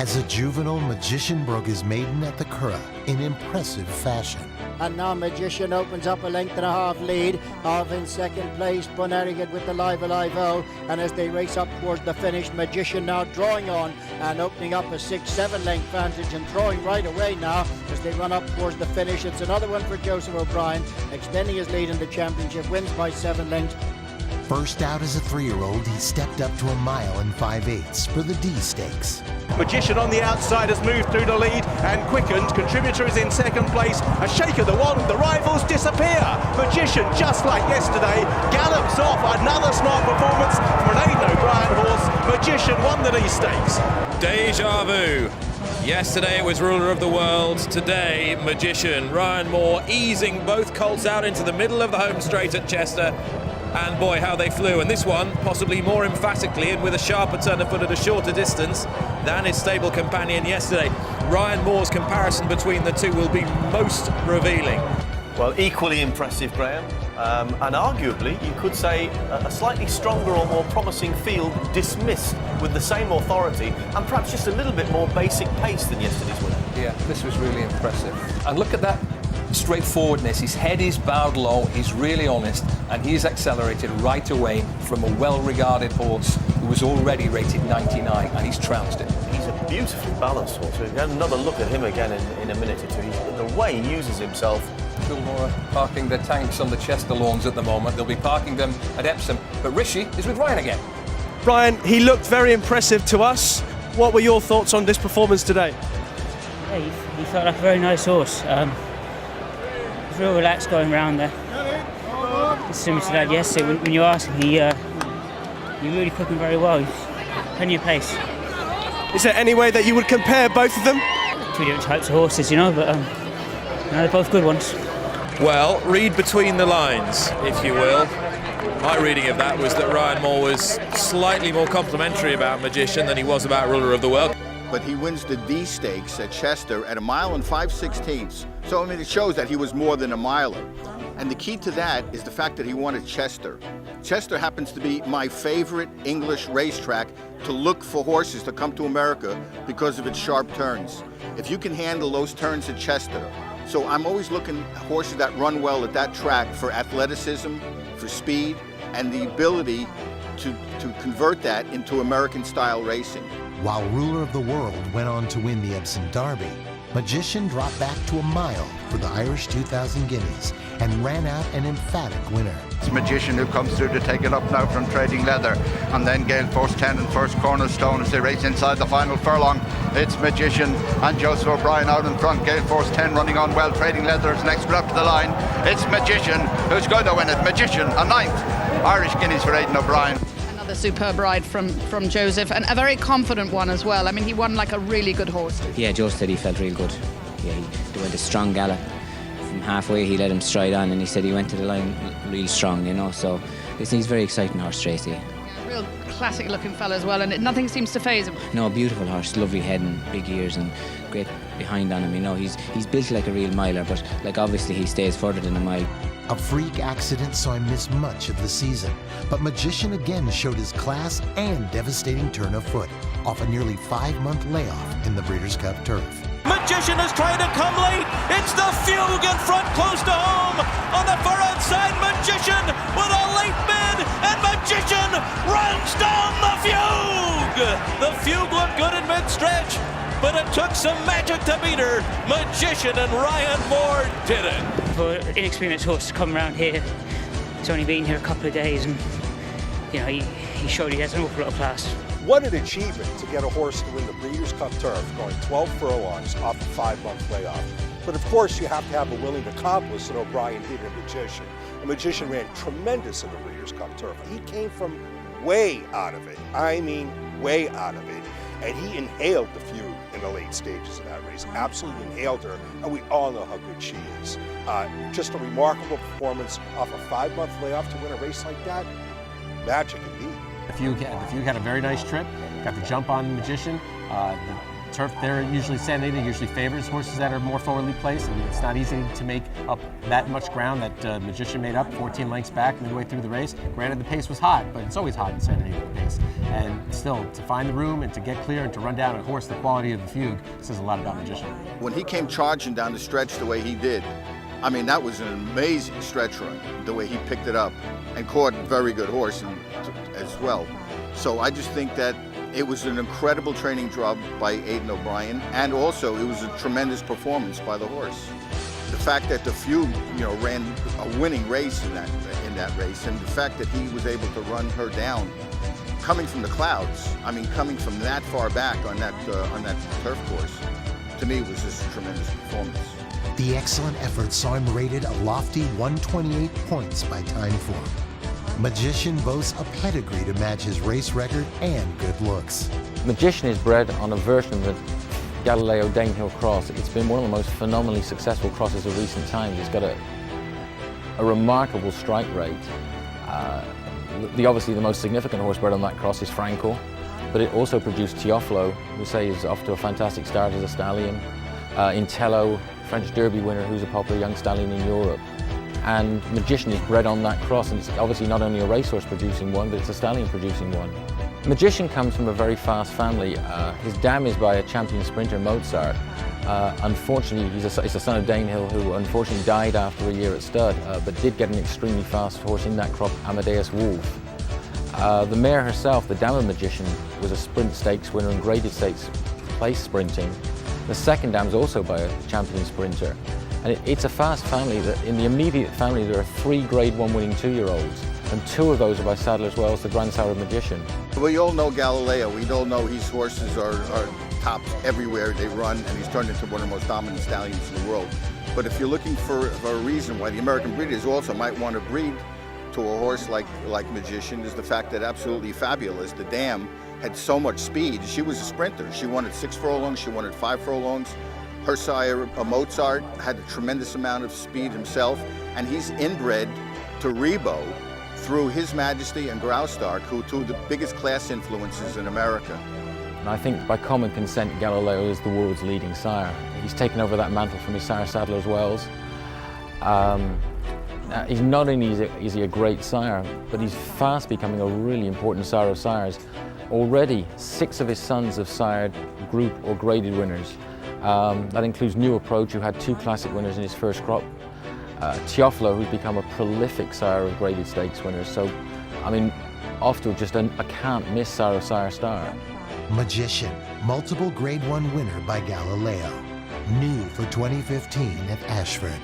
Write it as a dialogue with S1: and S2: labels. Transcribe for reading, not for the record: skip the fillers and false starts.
S1: As a juvenile, Magician broke his maiden at the Curragh in impressive fashion.
S2: And now Magician opens up a length and a half lead of in second place Bunerigan with the Live Alive-O, and as they race up towards the finish, Magician now drawing on and opening up a 6-7 length advantage and throwing right away now as they run up towards the finish. It's another one for Joseph O'Brien, extending his lead in the championship, wins by 7 lengths.
S1: First out as a 3-year-old, he stepped up to 1 mile and 5/8 for the D Stakes.
S3: Magician on the outside has moved through the lead and quickened. Contributor is in second place. A shake of the wand, the rivals disappear. Magician, just like yesterday, gallops off. Another smart performance from an Aidan O'Brien horse. Magician won the D Stakes.
S4: Deja vu. Yesterday it was Ruler of the World, today Magician. Ryan Moore easing both colts out into the middle of the home straight at Chester. And boy, how they flew. And this one, possibly more emphatically and with a sharper turn of foot at a shorter distance than his stable companion yesterday. Ryan Moore's comparison between the two will be most revealing.
S5: Well, equally impressive, Graham. And arguably, you could say a slightly stronger or more promising field dismissed with the same authority and perhaps just a little bit more basic pace than yesterday's winner.
S6: Yeah, this was really impressive. And look at that straightforwardness. His head is bowed low, he's really honest, and he's accelerated right away from a well-regarded horse who was already rated 99, and he's trounced it.
S5: He's a beautifully balanced horse. We'll get another look at him again in a minute or two. The way he uses himself.
S6: Kilmore parking their tanks on the Chester lawns at the moment. They'll be parking them at Epsom. But Rishi is with Ryan again.
S3: Brian, he looked very impressive to us. What were your thoughts on this performance today?
S7: Yeah, he felt like a very nice horse. He's real relaxed going around there. It's similar to that yesterday. When you ask him, he really put him very well. He's plenty of pace.
S3: Is there any way that you would compare both of them?
S7: Two different types of horses, you know, but they're both good ones.
S4: Well, read between the lines, if you will. My reading of that was that Ryan Moore was slightly more complimentary about Magician than he was about Ruler of the World.
S8: But he wins the D Stakes at Chester at 1 mile and 5/16. So, I mean, it shows that he was more than a miler. And the key to that is the fact that he won at Chester. Chester happens to be my favorite English racetrack to look for horses to come to America because of its sharp turns. If you can handle those turns at Chester. So I'm always looking at horses that run well at that track for athleticism, for speed, and the ability to convert that into American-style racing.
S1: While Ruler of the World went on to win the Epsom Derby, Magician dropped back to 1 mile for the Irish 2000 Guineas and ran out an emphatic winner.
S8: It's Magician who comes through to take it up now from Trading Leather, and then Gale Force 10 and First Cornerstone as they race inside the final furlong. It's Magician and Joseph O'Brien out in front. Gale Force 10 running on well. Trading Leather is next up to the line. It's Magician who's going to win it. Magician, a 9th Irish Guineas for Aidan O'Brien.
S9: Another superb ride from Joseph, and a very confident one as well. I mean, he won like a really good horse.
S10: Yeah, Joe said he felt real good. Yeah, he went a strong gallop. From halfway he let him stride on, and he said he went to the line real strong, you know, so he's a very exciting horse to race, yeah.
S9: Real classic looking fella as well, and nothing seems to faze him.
S10: No, beautiful horse, lovely head and big ears and great behind on him, you know. He's built like a real miler, but like obviously he stays further than a mile.
S1: A freak accident saw him miss much of the season, but Magician again showed his class and devastating turn of foot off a nearly 5-month layoff in the Breeders' Cup Turf.
S3: Magician is trying to come late. It's the Fugue in front, close to home. On the far outside, Magician with a late bid, and Magician runs down the Fugue. The Fugue looked good in mid-stretch, but it took some magic to beat her. Magician and Ryan Moore did it.
S7: For an inexperienced horse to come around here, he's only been here a couple of days, and you know he showed he has an awful lot of class.
S11: What an achievement to get a horse to win the Breeders' Cup Turf, going 12 furlongs off a 5-month layoff. But of course, you have to have a willing accomplice, and O'Brien did in Magician. The Magician ran tremendous in the Breeders' Cup Turf. He came from way out of it. I mean, way out of it. And he inhaled the Fugue in the late stages of that race. Absolutely inhaled her, and we all know how good she is. Just a remarkable performance off a 5-month layoff to win a race like that. Magic indeed.
S12: The Fugue had a very nice trip, got the jump on Magician. turf they're usually sending, it usually favors horses that are more forwardly placed, and it's not easy to make up that much ground that Magician made up 14 lengths back midway through the race. Granted, the pace was hot, but it's always hot in Saturday the pace. And still, to find the room and to get clear and to run down a horse the quality of the Fugue says a lot about Magician.
S8: When he came charging down the stretch the way he did, I mean, that was an amazing stretch run, the way he picked it up and caught a very good horse as well. So I just think that it was an incredible training job by Aidan O'Brien, and also it was a tremendous performance by the horse. The fact that the Fugue, ran a winning race in that race, and the fact that he was able to run her down, coming from the clouds. I mean, coming from that far back on that turf course, to me was just a tremendous performance.
S1: The excellent effort saw him rated a lofty 128 points by time form. Magician boasts a pedigree to match his race record and good looks.
S13: Magician is bred on a version of the Galileo Danehill cross. It's been one of the most phenomenally successful crosses of recent times. It's got a remarkable strike rate. Obviously the most significant horse bred on that cross is Franco, but it also produced Teofilo, who say is off to a fantastic start as a stallion. Intello, French Derby winner, who's a popular young stallion in Europe. And Magician is bred on that cross, and it's obviously not only a racehorse producing one, but it's a stallion producing one. Magician comes from a very fast family. His dam is by a champion sprinter, Mozart. Unfortunately, he's a son of Danehill, who unfortunately died after a year at stud, but did get an extremely fast horse in that crop, Amadeus Wolf. The mare herself, the dam of Magician, was a sprint stakes winner and graded stakes place sprinting. The second dam is also by a champion sprinter. And it's a fast family. In the immediate family, there are 3 Grade 1 winning 2-year-olds, and 2 of those are by Sadler's Wells, the grandsire of Magician.
S8: We all know Galileo. We all know his horses are tops everywhere they run, and he's turned into one of the most dominant stallions in the world. But if you're looking for a reason why the American breeders also might want to breed to a horse like Magician, is the fact that Absolutely Fabulous, the dam, had so much speed. She was a sprinter. She won at 6 furlongs, she won at 5 furlongs. Her sire, Mozart, had a tremendous amount of speed himself, and he's inbred to Rebo through His Majesty and Graustark, who are 2 of the biggest class influences in America.
S13: And I think by common consent, Galileo is the world's leading sire. He's taken over that mantle from his sire, Sadler's Wells. He's not only is he a great sire, but he's fast becoming a really important sire of sires. Already, 6 of his sons have sired group or graded winners. That includes New Approach, who had 2 classic winners in his first crop. Teofilo, who's become a prolific sire of graded stakes winners. So, I mean, off to just a can't-miss sire of sire star.
S1: Magician, multiple Grade 1 winner by Galileo. New for 2015 at Ashford.